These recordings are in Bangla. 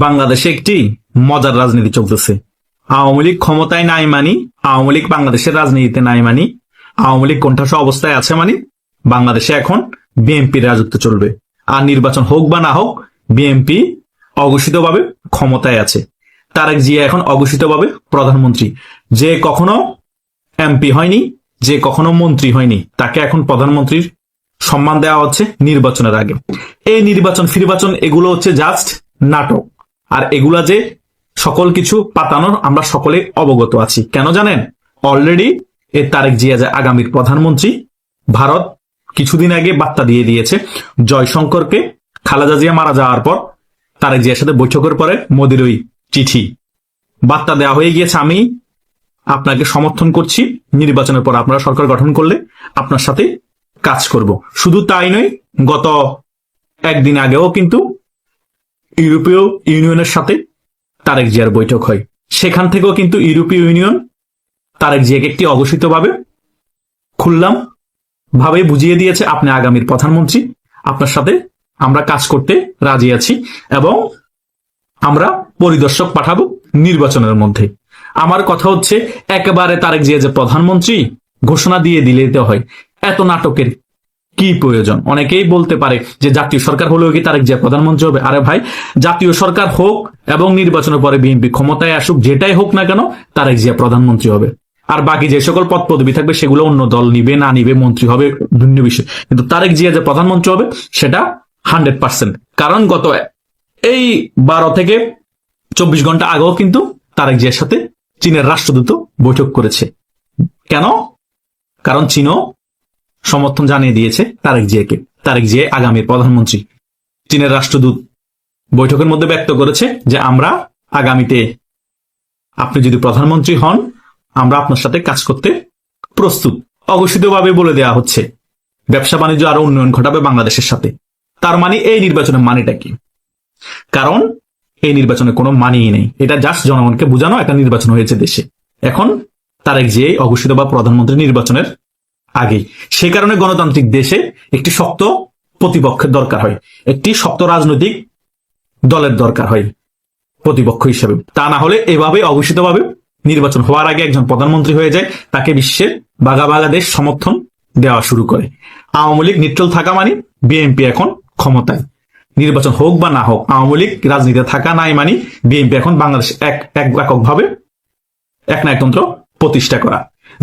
বাংলাদেশে একটি মজার রাজনীতি চলতেছে। আওয়ামী লীগ ক্ষমতায় নাই মানি, আওয়ামী লীগ বাংলাদেশের রাজনীতিতে নাই মানি, আওয়ামী লীগ কোণঠাসা অবস্থায় আছে মানি, বাংলাদেশে এখন বিএনপির রাজত্ব চলবে। আর নির্বাচন হোক বা না হোক, বিএনপি অঘোষিতভাবে ক্ষমতায় আছে। তারেক জিয়া এখন অঘোষিতভাবে প্রধানমন্ত্রী। যে কখনো এমপি হয়নি, যে কখনো মন্ত্রী হয়নি, তাকে এখন প্রধানমন্ত্রীর সম্মান দেওয়া হচ্ছে নির্বাচনের আগে। এই নির্বাচন ফিরবাচন এগুলো হচ্ছে জাস্ট নাটক। আর এগুলা যে সকল কিছু পাতানোর আমরা সকলে অবগত আছি। কেন জানেন? অলরেডি এই তারেক জিয়া যে আগামীর প্রধানমন্ত্রী, ভারত কিছুদিন আগে বার্তা দিয়ে দিয়েছে জয়শঙ্করকে। খালেদা জিয়া মারা যাওয়ার পর তারেক জিয়ার সাথে বৈঠকের পরে মোদির ওই চিঠি বার্তা দেওয়া হয়ে গিয়েছে, আমি আপনাকে সমর্থন করছি, নির্বাচনের পর আপনারা সরকার গঠন করলে আপনার সাথে কাজ করব। শুধু তাই নয়, গত একদিন আগেও কিন্তু ইউরোপীয় ইউনিয়নের সাথে তারেক জিয়ার বৈঠক হয়। সেখান থেকেও কিন্তু ইউরোপীয় ইউনিয়ন তারেক জিয়াকে একটি অঘোষিতভাবে খুললাম ভাবে বুঝিয়ে দিয়েছে, আপনি আগামীর প্রধানমন্ত্রী, আপনার সাথে আমরা কাজ করতে রাজি আছি এবং আমরা পরিদর্শক পাঠাবো নির্বাচনের মধ্যে। আমার কথা হচ্ছে, একেবারে তারেক জিয়া যে প্রধানমন্ত্রী ঘোষণা দিয়ে দিতে হয়, এত নাটকের কি প্রয়োজন? অনেকেই বলতে পারে যে জাতীয় সরকার হলেও কি তারেক জিয়া প্রধানমন্ত্রী হবে? আরে ভাই, জাতীয় সরকার হোক এবং নির্বাচনের পরে বিএনপি ক্ষমতায় আসুক, যেটাই হোক না কেন, তারেক জিয়া প্রধানমন্ত্রী হবে। আর বাকি যে সকল পদ পদবি থাকবে সেগুলো অন্য দল নিবে, না নিবে, মন্ত্রী হবে, ভিন্ন বিষয়। কিন্তু তারেক জিয়া যে প্রধানমন্ত্রী হবে সেটা 100%। কারণ গত এই 12 থেকে 24 ঘন্টা আগেও কিন্তু তারেক জিয়ার সাথে চীনের রাষ্ট্রদূত বৈঠক করেছে। কেন? কারণ চীনও সমর্থন জানিয়ে দিয়েছে তারেক জিয়াকে। তারেক জিয়া আগামীর প্রধানমন্ত্রী। চীনের রাষ্ট্রদূত বৈঠকের মধ্যে ব্যক্ত করেছে যে আমরা আগামীতে আপনি যদি প্রধানমন্ত্রী হন, আমরা আপনার সাথে কাজ করতে প্রস্তুত। অঘোষিতভাবে বলে দেওয়া হচ্ছে ব্যবসা বাণিজ্য আরো উন্নয়ন ঘটাবে বাংলাদেশের সাথে। তার মানে এই নির্বাচনের মানেটা কি? কারণ এই নির্বাচনে কোনো মানেই নেই, এটা জাস্ট জনগণকে বোঝানো একটা নির্বাচন হয়েছে দেশে। এখন তারেক জিয়া অঘোষিতভাবে প্রধানমন্ত্রী নির্বাচনের আগেই। সে কারণে গণতান্ত্রিক দেশে একটি শক্ত প্রতিপক্ষের দরকার হয়, একটি শক্ত রাজনৈতিক দলের দরকার হয় প্রতিপক্ষ হিসেবে। তা না হলে এভাবে অঘোষিতভাবে নির্বাচন হওয়ার আগে একজন প্রধানমন্ত্রী হয়ে যায়, তাকে বিশ্বের বাঘা বাঘা দেশ সমর্থন দেওয়া শুরু করে। আওয়ামী লীগ নিউট্রাল থাকা মানে বিএনপি এখন ক্ষমতায়। নির্বাচন হোক বা না হোক, আওয়ামী লীগ রাজনীতিতে থাকা নাই মানে বিএনপি এখন বাংলাদেশ এককভাবে এক নায়কতন্ত্র প্রতিষ্ঠা করা।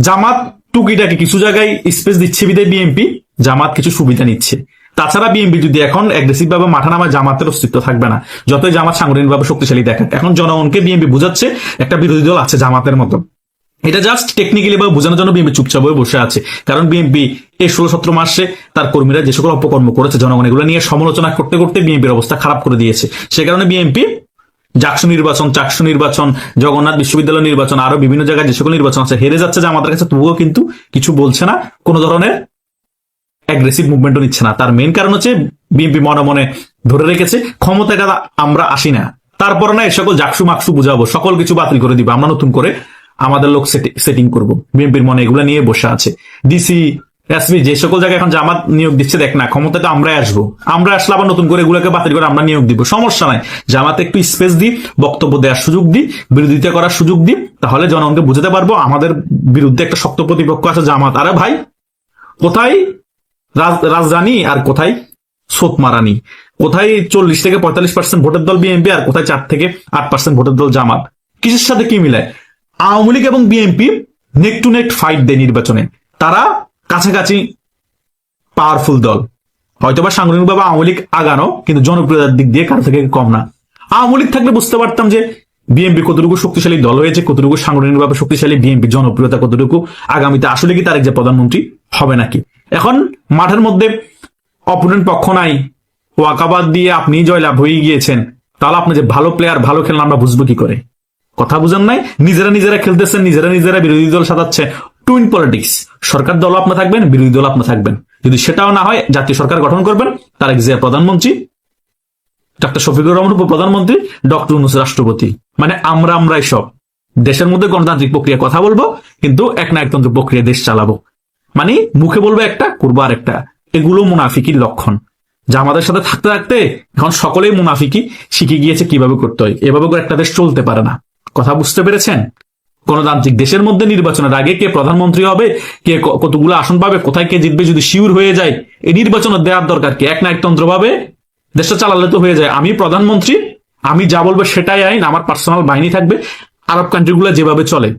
জামাত টুকিটাকি কিছু জায়গায় স্পেস দিচ্ছে বিদায় বিএনপি জামাত কিছু সুবিধা নিচ্ছে। তাছাড়া বিএনপি যদি এখন অ্যাগ্রেসিভ ভাবে মাঠা নামায়, জামাতের অস্তিত্ব থাকবে না। যতই জামাত সাংগঠনিকভাবে শক্তিশালী দেখাক, এখন জনগণকে বিএনপি বুঝাচ্ছে একটা বিরোধী দল আছে জামাতের মতো। এটা জাস্ট টেকনিক্যালি ভাবে বোঝানোর জন্য বিএনপি চুপচাপ হয়ে বসে আছে। কারণ বিএনপি এই 16-17 মাসে তার কর্মীরা যে সকল অপকর্ম করেছে, জনগণ এগুলো নিয়ে সমালোচনা করতে করতে বিএনপির অবস্থা খারাপ করে দিয়েছে। সে কারণে বিএনপি জাকসু নির্বাচন, চাকসু নির্বাচন, জগন্নাথ বিশ্ববিদ্যালয় নির্বাচন, আরো বিভিন্ন জায়গায় যে সকল নির্বাচন আছে হেরে যাচ্ছে জামাতের কাছে, তবুও কিন্তু কিছু বলছে না, কোন ধরনের অ্যাগ্রেসিভ মুভমেন্টও নিচ্ছে না। তার মেইন কারণ হচ্ছে বিএনপি মনে মনে ধরে রেখেছে ক্ষমতায় আমরা আসি না, তারপর না এই সকল জাকসু মাকসু বুঝাবো, সকল কিছু বাতিল করে দিব, আমরা নতুন করে আমাদের লোক সেটিং করব। বিএনপির মনে এগুলো নিয়ে বসে আছে। ডিসি এসপি যে সকল জায়গায় এখন জামাত নিয়োগ দিচ্ছে, দেখ না ক্ষমতাতে আমরাই আসবো, আমরা আসলে আবার নতুন করে এগুলোকে বাতিল করে আমরা নিয়োগ দিব, সমস্যা নাই। জামাতে একটু স্পেস দিই, বক্তব্য দেওয়ার সুযোগ দিই, বিরোধিতা করার সুযোগ দিই, তাহলে জনগণকে বুঝাতে পারবো আমাদের বিরুদ্ধে একটা শক্ত প্রতিপক্ষ আছে জামাত। আরে ভাই, কোথায় রাজধানী আর কোথায় সোতমারানি? কোথায় 40 থেকে 45% ভোটের দল বিএনপি আর কোথায় 4 থেকে 8% ভোটের দল জামাত? কিসের সাথে কি মিলায়? আওয়ামী লীগ এবং বিএনপি নেক টু নেক ফাইট দেয় নির্বাচনে। তারা কাছাকাছি পাওয়ারফুল দল, হয়তোবা সাংগঠনিকভাবে আওয়ামী লীগ আগানো, কিন্তু জনপ্রিয়তার দিক দিয়ে কারো থেকে কম না। আওয়ামী লীগ থাকলে বুঝতে পারতাম যে বিএনপি কতটুকু শক্তিশালী দল হয়েছে, কতটুকু সাংগঠনিকভাবে শক্তিশালী, বিএনপি জনপ্রিয়তা কতটুকু, আগামীতে আসলে কি তারেক যে প্রধানমন্ত্রী হবে নাকি। এখন মাঠের মধ্যে অপোনেন্ট পক্ষ নাই, ওয়াকাবাদ দিয়ে আপনি জয়লাভ হয়ে গিয়েছেন, তাহলে আপনি যে ভালো প্লেয়ার, ভালো খেলেন আমরা বুঝবো কি করে? কথা বুঝেন নাই? নিজেরা খেলতেছেন, নিজেরা বিরোধী দল সাজাচ্ছে। Twin politics. সরকার দল আপনি থাকবেন, বিরোধী দল আপনি থাকবেন। যদি সেটাও না হয়, জাতীয় সরকার গঠন করবেন, তারেক জিয়া প্রধানমন্ত্রী, ডাক্তার শফিকুর রহমান প্রধানমন্ত্রী, ডক্টর ইউনূস রাষ্ট্রপতি। মানে আমরাই সব দেশের মধ্যে গণতান্ত্রিক প্রক্রিয়া কথা বলবো, কিন্তু এক নায়কতন্ত্র প্রক্রিয়া দেশ চালাবো। মানে মুখে বলবো একটা, করবো আর একটা। এগুলো মুনাফিকির লক্ষণ। জামাতের সাথে থাকতে থাকতে এখন সকলেই মুনাফিকি শিখে গিয়েছে কিভাবে করতে হয়। এভাবে করে একটা দেশ চলতে পারে না। কথা বুঝতে পেরেছেন? গণতান্ত্রিক দেশের মধ্যে নির্বাচনের আগে কে প্রধানমন্ত্রী হবে, কে কতগুলো আসন পাবে, কোথায় কে জিতবে যদি শিওর হয়ে যায়, এই নির্বাচনের দেওয়ার দরকার কি? এক না একতন্ত্র ভাবে দেশটা চালালে তো হয়ে যায়। আমি প্রধানমন্ত্রী, আমি যা বলবো সেটাই আইন, আমার পার্সোনাল বাহিনী থাকবে। আরব কান্ট্রিগুলো যেভাবে চলে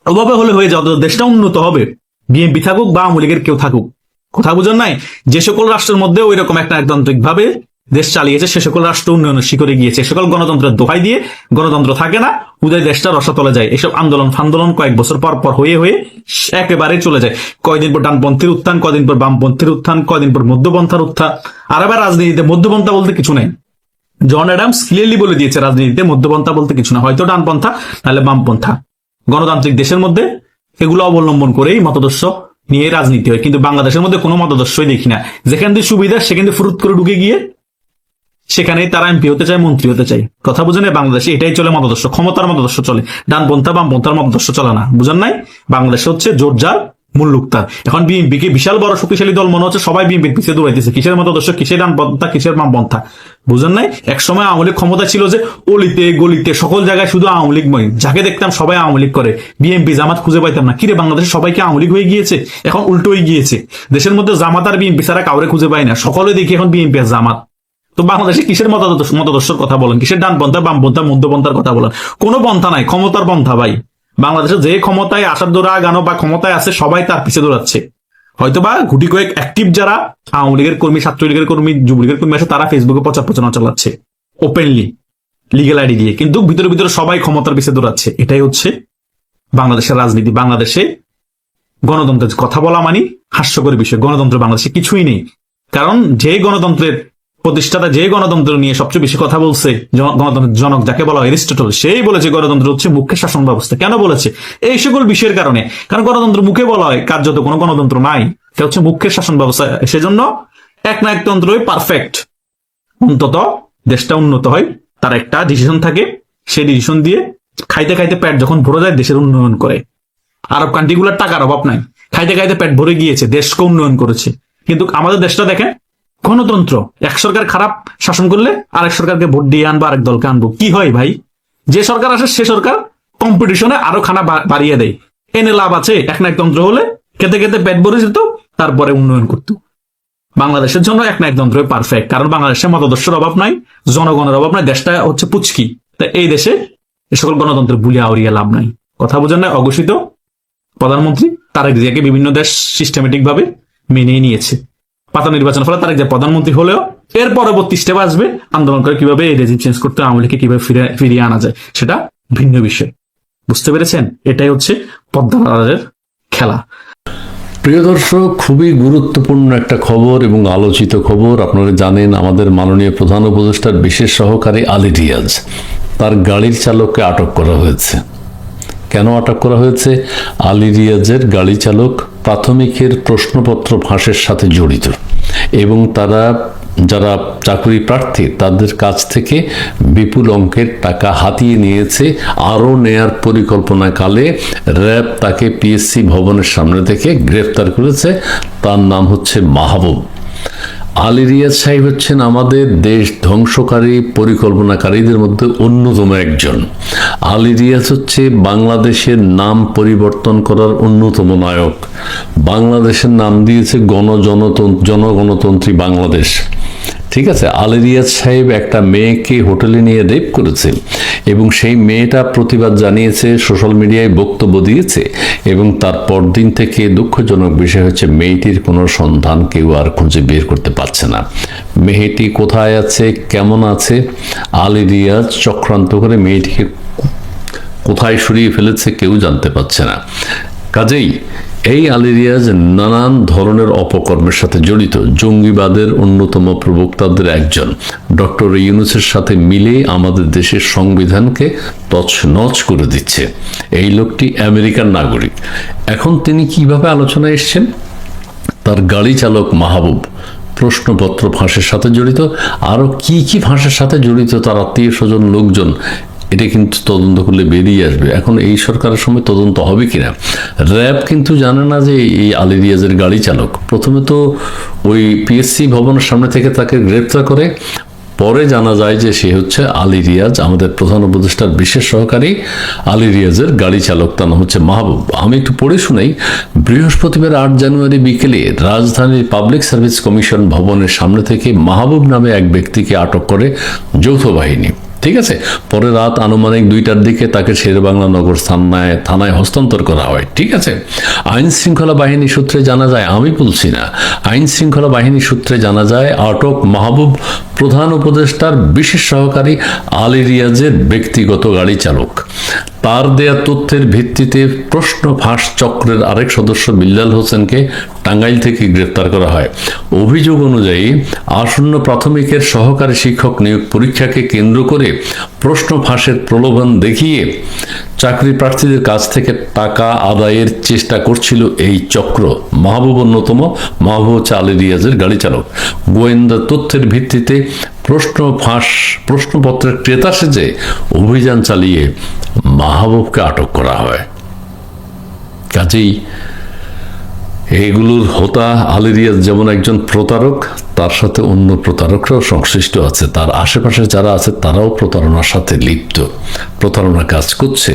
ওভাবে হলে হয়ে যাবে, দেশটা উন্নত হবে। বিএনপি থাকুক বা আওয়ামী লীগের কেউ থাকুক, কথা বুঝেন নাই? যে সকল রাষ্ট্রের মধ্যে ওই রকম একটা একতান্ত্রিক ভাবে দেশ চালিয়েছে সে সকল রাষ্ট্র উন্নয়নের শিখরে গিয়েছে। সকল গণতন্ত্রের দোহাই দিয়ে গণতন্ত্র থাকে না, উদয় দেশটা রসাতলে যায়। এসব আন্দোলন ফান্দোলন কয়েক বছর পর পর হয়ে হয়ে একেবারে চলে যায়। কয়দিন পর ডানপন্থীর উত্থান, কয়দিন পর বামপন্থীর উত্থান, কয়দিন পর মধ্যপন্থার উত্থান। আর আবার রাজনীতিতে মধ্যপন্থা বলতে কিছু নেই। জন অ্যাডামস ক্লিয়ারলি বলে দিয়েছে রাজনীতিতে মধ্যপন্থা বলতে কিছু না, হয়তো ডানপন্থা নাহলে বামপন্থা। গণতান্ত্রিক দেশের মধ্যে এগুলো অবলম্বন করেই মতাদর্শ নিয়ে রাজনীতি হয়। কিন্তু বাংলাদেশের মধ্যে কোনো মতাদর্শই দেখি না। যেখান থেকে সুবিধা সেখান থেকে ফুরুত করে ঢুকে গিয়ে সেখানেই তারা এমপি হতে চায়, মন্ত্রী হতে চায়। কথা বুঝেন? বাংলাদেশে এটাই চলে মতাদর্শ, ক্ষমতার মতাদর্শ চলে। ডানপন্থা বামপন্থার মতাদর্শ চলে না, বুঝেন নাই? বাংলাদেশে হচ্ছে জোর যার মুল্লুকতার। এখন বিএনপি কে বিশাল বড় শক্তিশালী দল মনে হচ্ছে, সবাই বিএনপির পিছিয়ে দৌড়াইতেছে। কিসের মতাদর্শ, কিসের ডানপন্থা, কিসের বামপন্থা, বুঝেন নাই? একসময় আওয়ামী লীগ ক্ষমতা ছিল যে অলিতে গলিতে সকল জায়গায় শুধু আওয়ামী লীগময়, যাকে দেখতাম সবাই আওয়ামী লীগ করে। বিএনপি জামাত খুঁজে পাইতাম না। কিরে বাংলাদেশে সবাইকে আওয়ামী লীগ হয়ে গিয়েছে, এখন উল্টো হয়ে গিয়েছে। দেশের মধ্যে জামাত আর বিএনপি ছাড়া কাউরে খুঁজে পাই না, সকলে দেখি এখন বিএনপি আর জামাত। তো বাংলাদেশে কিসের মতাদর্শের কথা বলেন, কিসের ডানপন্থা বামপন্থা মধ্যপন্থার কথা বলেন? কোনো পন্থা নাই, ক্ষমতার পন্থা ভাই। বাংলাদেশে যে ক্ষমতায় আসার দৌড়া গানো বা ক্ষমতায় আছে সবাই তার পিছিয়ে দৌড়াচ্ছে। হয়তোবা গুটি কয়েক অ্যাক্টিভ যারা আওয়ামী লীগের কর্মী, ছাত্রলীগের কর্মী, যুবলীগের কর্মী আছে তারা ফেসবুকে প্রচারণা চালাচ্ছে ওপেনলি লিগেল আইডি দিয়ে, কিন্তু ভিতরে ভিতরে সবাই ক্ষমতার পিছিয়ে দৌড়াচ্ছে। এটাই হচ্ছে বাংলাদেশের রাজনীতি। বাংলাদেশে গণতন্ত্রের কথা বলা মানে হাস্যকর বিষয়। গণতন্ত্র বাংলাদেশে কিছুই নেই। কারণ যে গণতন্ত্রের প্রতিষ্ঠাতা, যে গণতন্ত্র নিয়ে সবচেয়ে বেশি কথা বলছে, গণতন্ত্রের জনক যাকে বলা হয় এরিস্টটল, সেই বলেছে গণতন্ত্র হচ্ছে মুখ্যের শাসন ব্যবস্থা। কেন বলেছে? এই সকল বিষয়ের কারণে। কারণ গণতন্ত্র মুখে বলা হয়, কার্যত কোনো গণতন্ত্র নাই, এটা হচ্ছে মুখ্যের শাসন ব্যবস্থা। সেজন্য এক না একতন্ত্রই পারফেক্ট। অন্তত দেশটা উন্নত হয়, তার একটা ডিসিশন থাকে, সেই ডিসিশন দিয়ে খাইতে খাইতে পেট যখন ভরে যায় দেশের উন্নয়ন করে। আরব কান্ট্রিগুলোর টাকার অভাব নাই, খাইতে খাইতে পেট ভরে গিয়েছে, দেশকে উন্নয়ন করেছে। কিন্তু আমাদের দেশটা দেখেন, গণতন্ত্র, এক সরকার খারাপ শাসন করলে আরেক সরকারকে ভোট দিয়ে আনবো, আরেক দলকে আনবো। কি হয় ভাই? যে সরকার আসে সে সরকার কম্পিটিশনে আরো খানা বাড়িয়ে দেয়। এনে লাভ আছে? এক না একতন্ত্র হলে খেতে খেতে পেট ভরে যেত, তারপরে উন্নয়ন করতো। বাংলাদেশের জন্য এক না একতন্ত্র পারফেক্ট। কারণ বাংলাদেশের মতাদর্শের অভাব নাই, জনগণের অভাব নাই, দেশটা হচ্ছে পুচকি। তাই এই দেশে এ সকল গণতন্ত্রের বুলিয়া আউরিয়া লাভ নাই। কথা বোঝেন না? অঘোষিত প্রধানমন্ত্রী তারেক জিয়াকে বিভিন্ন দেশ সিস্টেমেটিক ভাবে মেনে নিয়েছে। পাতা নির্বাচনের ফলে তারেক জিয়া প্রধানমন্ত্রী হলেও এর পরবর্তী স্টেপ আসবে আন্দোলন করে কিভাবে এই রেজিম চেঞ্জ করতে, আওয়ামী লীগকে কিভাবে ফিরিয়ে আনা যায়, সেটা ভিন্ন বিষয়। বুঝতে পেরেছেন? এটাই হচ্ছে পদ্মার খেলা। প্রিয় দর্শক, খুবই গুরুত্বপূর্ণ একটা খবর এবং আলোচিত খবর। আপনারা জানেন আমাদের মাননীয় প্রধান উপদেষ্টার বিশেষ সহকারী আলী রিয়াজ, তার গাড়ির চালককে আটক করা হয়েছে। কেন আটক করা হয়েছে? আলী রিয়াজের গাড়ি চালক প্রাথমিকের প্রশ্নপত্র ফাঁসের সাথে জড়িত এবং তারা যারা চাকরি প্রার্থী তাদের কাছ থেকে বিপুল অঙ্কের টাকা হাতিয়ে নিয়েছে। আরও নেয়ার পরিকল্পনাকালে র্যাব তাকে পিএসসি ভবনের সামনে থেকে গ্রেফতার করেছে। তার নাম হচ্ছে মাহবুব। আলী রিয়াজ সাহেব হচ্ছেন আমাদের দেশ ধ্বংসকারী পরিকল্পনাকারীদের মধ্যে অন্যতম একজন। আলী রিয়াজ হচ্ছে বাংলাদেশের নাম পরিবর্তন করার অন্যতম নায়ক। বাংলাদেশের নাম দিয়েছে জনগণতন্ত্রী বাংলাদেশ। ঠিক আছে, আলী রিয়াজ সাহেব একটা মেয়েকে হোটেলে নিয়ে রেপ করেছে এবং সেই মেয়েটা প্রতিবাদ জানিয়েছে, সোশ্যাল মিডিয়ায় বক্তব্য দিয়েছে এবং তার পরদিন থেকে দুঃখজনক বিষয় হচ্ছে মেয়েটির কোনো সন্ধান কেউ আর খুঁজে বের করতে পারছে না। মেয়েটি কোথায় আছে, কেমন আছে, আলী রিয়াজ চক্রান্ত করে মেয়েটিকে কোথায় সরিয়ে ফেলেছে কেউ জানতে পারছে না। কাজেই এই আলী রিয়াজ নানান ধরনের অপকর্মের সাথে জড়িত, জঙ্গিবাদের অন্যতম প্রবক্তাদের একজন। ডক্টর ইউনূসের সাথে মিলে আমাদের দেশের সংবিধানকে তছনছ করে দিচ্ছে। এই লোকটি আমেরিকার নাগরিক। এখন তিনি কিভাবে আলোচনায় এসছেন? তার গাড়ি চালক মাহবুব প্রশ্নপত্র ফাঁসের সাথে জড়িত, আরও কি কি ফাঁসের সাথে জড়িত তার আত্মীয় স্বজন লোকজন এটা কিন্তু তদন্ত করলে বেরিয়ে আসবে। এখন এই সরকারের সময় তদন্ত হবে কিনা, র্যাব কিন্তু জানে না যে এই আলী রিয়াজের গাড়ি চালক। প্রথমে তো ওই পিএসসি ভবনের সামনে থেকে তাকে গ্রেপ্তার করে, পরে জানা যায় যে সে হচ্ছে আলী রিয়াজ, আমাদের প্রধান উপদেষ্টার বিশেষ সহকারী আলী রিয়াজের গাড়ি চালক, তার নাম হচ্ছে মাহবুব। আমি একটু পড়ে শুনাই। বৃহস্পতিবার 8 জানুয়ারি বিকেলে রাজধানীর পাবলিক সার্ভিস কমিশন ভবনের সামনে থেকে মাহবুব নামে এক ব্যক্তিকে আটক করে যৌথ বাহিনী। ঠিক আছে, পরে রাত আনুমানিক 2টার দিকে তাকে শেরেবাংলা নগর থানায় হস্তান্তর করা হয়। ঠিক আছে, আইন শৃঙ্খলা বাহিনী সূত্রে জানা যায়, আমি বলছি না, আইন শৃঙ্খলা বাহিনী সূত্রে জানা যায় আটক মাহবুব প্রধান উপদেষ্টার বিশেষ সহকারী আলী রিয়াজের ব্যক্তিগত গাড়ি চালক। তার দেয়া তথ্যের ভিত্তিতে প্রশ্ন ফাঁস চক্রের আরেক সদস্য বিল্লাল হোসেনকে টাঙ্গাইল থেকে গ্রেপ্তার করা হয়। অভিযোগ অনুযায়ী আসন্ন প্রাথমিকের সহকারী শিক্ষক নিয়োগ পরীক্ষাকে কেন্দ্র করে প্রশ্ন ফাঁসের প্রলোভন দেখিয়ে চাকরি প্রার্থীদের কাছ থেকে টাকা আদায়ের চেষ্টা করছিল এই চক্র। মাহবুব অন্যতম। মাহবুব হচ্ছে আলী রিয়াজের গাড়ি চালক। গোয়েন্দা তথ্যের ভিত্তিতে প্রশ্নপত্রের ক্রেতা সেজে অভিযান চালিয়ে মাহবুবকে আটক করা হয়। কাজেই এইগুলোর হোতা আলী রিয়াজ যেমন একজন প্রতারক, তার সাথে অন্য প্রতারকরাও সংশ্লিষ্ট আছে, তার আশেপাশে যারা আছে তারাও প্রতারণার সাথে লিপ্ত, প্রতারণার কাজ করছে।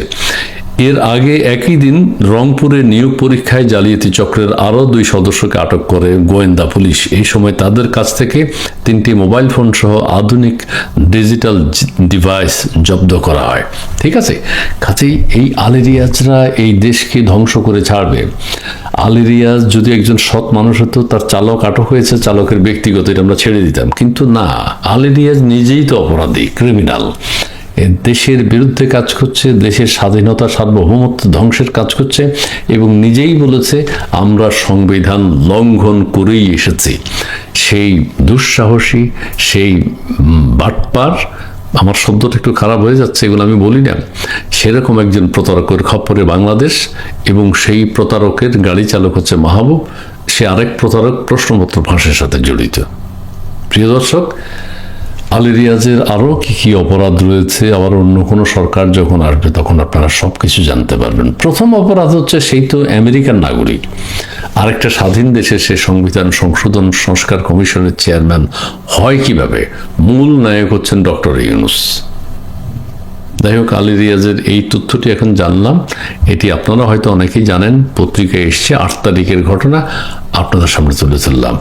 এর আগে একই দিন রংপুরে নিয়োগ পরীক্ষায় জালিয়াতি চক্রের আরও 2 সদস্যকে আটক করে গোয়েন্দা পুলিশ। এই সময় তাদের কাছ থেকে 3টি মোবাইল ফোন সহ আধুনিক ডিজিটাল ডিভাইস জব্দ করা হয়। ঠিক আছে, কাজেই এই আলী রিয়াজরা এই দেশকে ধ্বংস করে ছাড়বে। আলী রিয়াজ যদি একজন সৎ মানুষ হতো, তার চালক আটক হয়েছে, চালকের ব্যক্তিগত, এটা আমরা ছেড়ে দিতাম, কিন্তু না, আলী রিয়াজ নিজেই তো অপরাধী, ক্রিমিনাল। দেশের বিরুদ্ধে কাজ করছে, দেশের স্বাধীনতা সার্বভৌমত্ব ধ্বংসের কাজ করছে, এবং নিজেই বলেছে আমরা সংবিধান লঙ্ঘন করেই এসেছি। সেই দুঃসাহসী, সেই বাটপার, আমার শব্দটা একটু খারাপ হয়ে যাচ্ছে, এগুলো আমি বলি না, সেরকম একজন প্রতারকের খপ্পরে বাংলাদেশ, এবং সেই প্রতারকের গাড়ি চালক হচ্ছে মাহবুব। সে আরেক প্রতারক প্রশ্নপত্র ফাঁসের সাথে জড়িত। প্রিয় দর্শক, আলী রিয়াজের আরও কি কি অপরাধ রয়েছে, আবার অন্য কোনো সরকার যখন আসবে তখন আপনারা সব কিছু জানতে পারবেন। প্রথম অপরাধ হচ্ছে সেই তো আমেরিকান নাগরিক, আরেকটা স্বাধীন দেশে সে সংবিধান সংশোধন সংস্কার কমিশনের চেয়ারম্যান হয় কিভাবে? মূল নায়ক হচ্ছেন ডক্টর ইউনূস। যাই হোক, আলী রিয়াজের এই তথ্যটি এখন জানলাম, এটি আপনারা হয়তো অনেকেই জানেন, পত্রিকায় এসছে, 8 তারিখের ঘটনা আপনাদের সামনে তুলে ধরলাম।